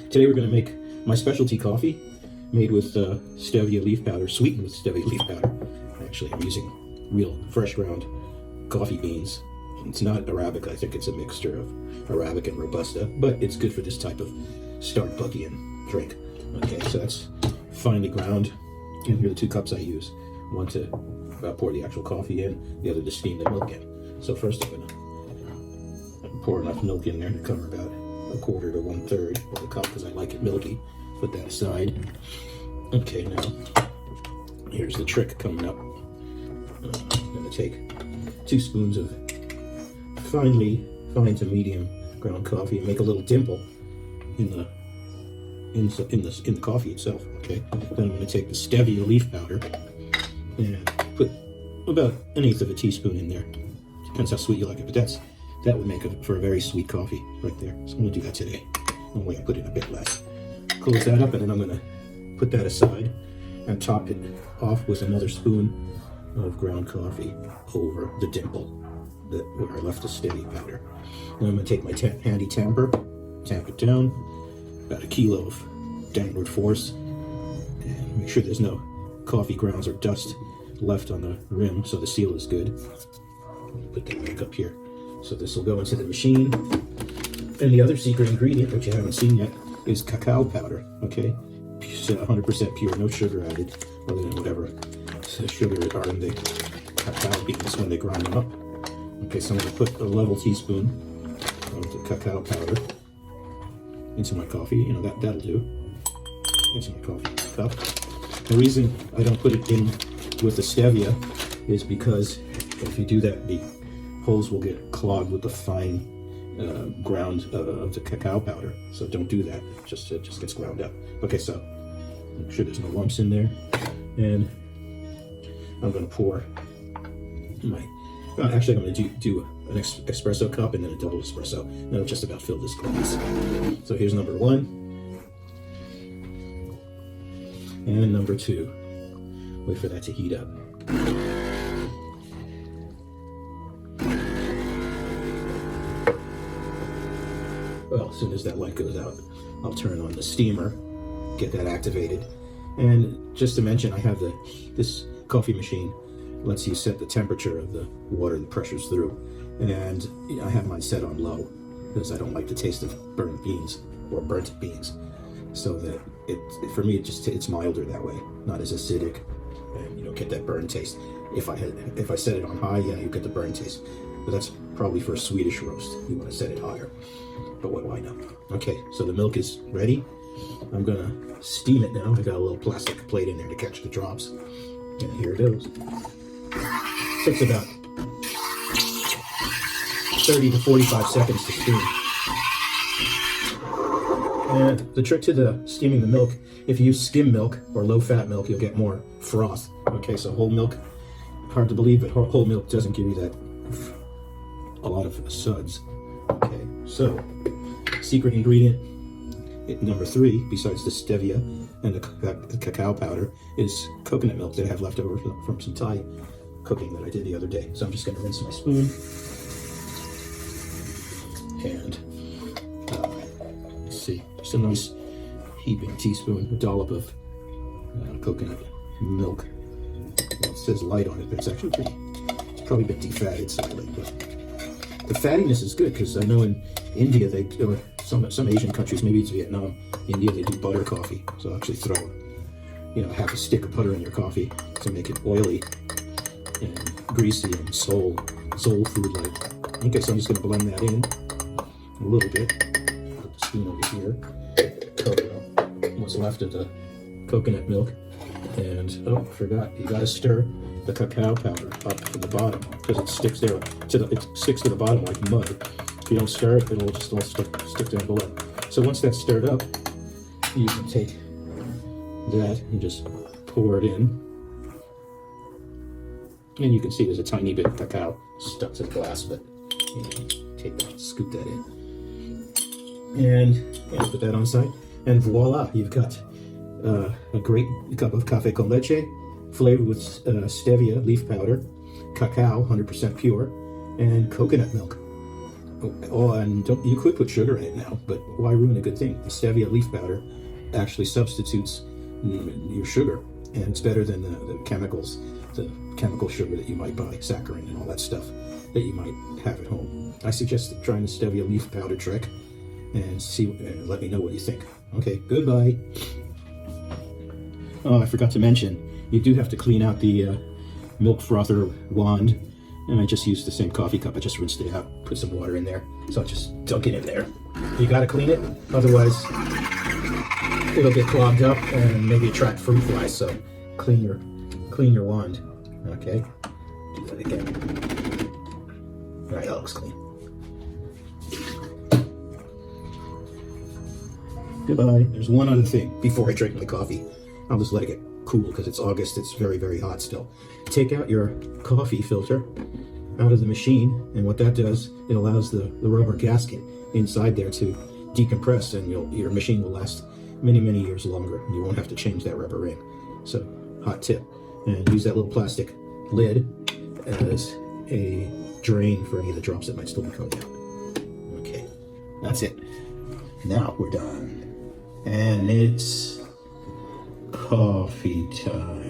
Today we're going to make my specialty coffee made with stevia leaf powder, sweetened with stevia leaf powder. Actually, I'm using real fresh ground coffee beans. It's not Arabica, I think it's a mixture of Arabica and Robusta, but it's good for this type of Starbuckian drink. Okay, so that's finely ground, and here are the 2 cups I use. One to pour the actual coffee in, the other to steam the milk in. So first I'm going to pour enough milk in there to cover about 1/4 to 1/3 of the cup because I like it milky. Put that aside. Okay, now here's the trick coming up. I'm going to take 2 spoons of fine to medium ground coffee and make a little dimple in the coffee itself. Okay, then I'm going to take the stevia leaf powder and put about 1/8 of a teaspoon in there. Depends how sweet you like it, but that would make it for a very sweet coffee right there. So I'm going to do that today. Only I put in a bit less. Close that up, and then I'm going to put that aside and top it off with another spoon of ground coffee over the dimple where I left the stevia powder. Then I'm going to take my handy tamper, tamp it down, about 1 kilo of downward force, and make sure there's no coffee grounds or dust left on the rim, so the seal is good. Put that back up here. So this will go into the machine. And the other secret ingredient, which you haven't seen yet, is cacao powder. Okay, 100% pure, no sugar added, other than whatever sugar are in the cacao beans when they grind them up. Okay, so I'm going to put a level teaspoon of the cacao powder into my coffee. You know, that'll do. Into my coffee cup. The reason I don't put it in with the stevia is because if you do that, the holes will get clogged with the fine ground of the cacao powder. So don't do that. It just gets ground up. Okay, so make sure there's no lumps in there. And I'm going to pour my... actually, I'm going to do an espresso cup and then a double espresso. That'll just about fill this glass. So here's number 1. And number 2. Wait for that to heat up. Well, as soon as that light goes out, I'll turn on the steamer, get that activated. And just to mention, I have this coffee machine lets you set the temperature of the water, the pressure's through. And I have mine set on low because I don't like the taste of burnt beans or burnt beans. So that for me, it's milder that way, not as acidic, and you don't get that burn taste. If I set it on high, yeah, you get the burn taste. But that's probably for a Swedish roast. You want to set it higher. But what do I know? Okay, so the milk is ready. I'm gonna steam it now. I got a little plastic plate in there to catch the drops. And here it goes. Takes about 30 to 45 seconds to steam. And the trick to the steaming the milk, if you use skim milk or low-fat milk, you'll get more froth. Okay, so whole milk, hard to believe, but whole milk doesn't give you that a lot of suds. Okay, so secret ingredient number 3, besides the stevia and the cacao powder, is coconut milk that I have left over from some Thai cooking that I did the other day. So I'm just going to rinse my spoon and let's see, just a nice heaping teaspoon, a dollop of coconut milk. Well, it says light on it, but it's actually it's probably been defatted slightly, but the fattiness is good because I know in India or some Asian countries, maybe it's Vietnam, India, they do butter coffee. So I'll actually throw half a stick of butter in your coffee to make it oily and greasy and soul food like. Okay, so I'm just going to blend that in a little bit. Put the spoon over here. Cover up what's left of the coconut milk. And oh, forgot, you got to stir the cacao powder up from the bottom because it sticks there it sticks to the bottom like mud. If you don't stir it, it'll just all stick down below. So once that's stirred up, you can take that and just pour it in. And you can see there's a tiny bit of cacao stuck to the glass, but take that, scoop that in. And put that on side. And voila, you've got a great cup of café con leche, flavored with stevia leaf powder, cacao, 100% pure, and coconut milk. Oh, and you could put sugar in it now, but why ruin a good thing? The stevia leaf powder actually substitutes your sugar, and it's better than the chemicals, the chemical sugar that you might buy, saccharin and all that stuff that you might have at home. I suggest trying the stevia leaf powder trick and let me know what you think. Okay, goodbye. Oh, I forgot to mention, you do have to clean out the milk frother wand, and I just used the same coffee cup. I just rinsed it out, put some water in there, so I'll just dunk it in there. You gotta clean it, otherwise it'll get clogged up and maybe attract fruit flies. So clean your wand. Okay, do that again. All right, that looks clean. Goodbye. There's one other thing before I drink my coffee. I'll just let it get cool because it's August. It's very, very hot still. Take out your coffee filter out of the machine, and what that does, it allows the rubber gasket inside there to decompress, and your machine will last many, many years longer. You won't have to change that rubber ring. So, hot tip. And use that little plastic lid as a drain for any of the drops that might still be coming out. Okay, that's it. Now we're done. And it's coffee time.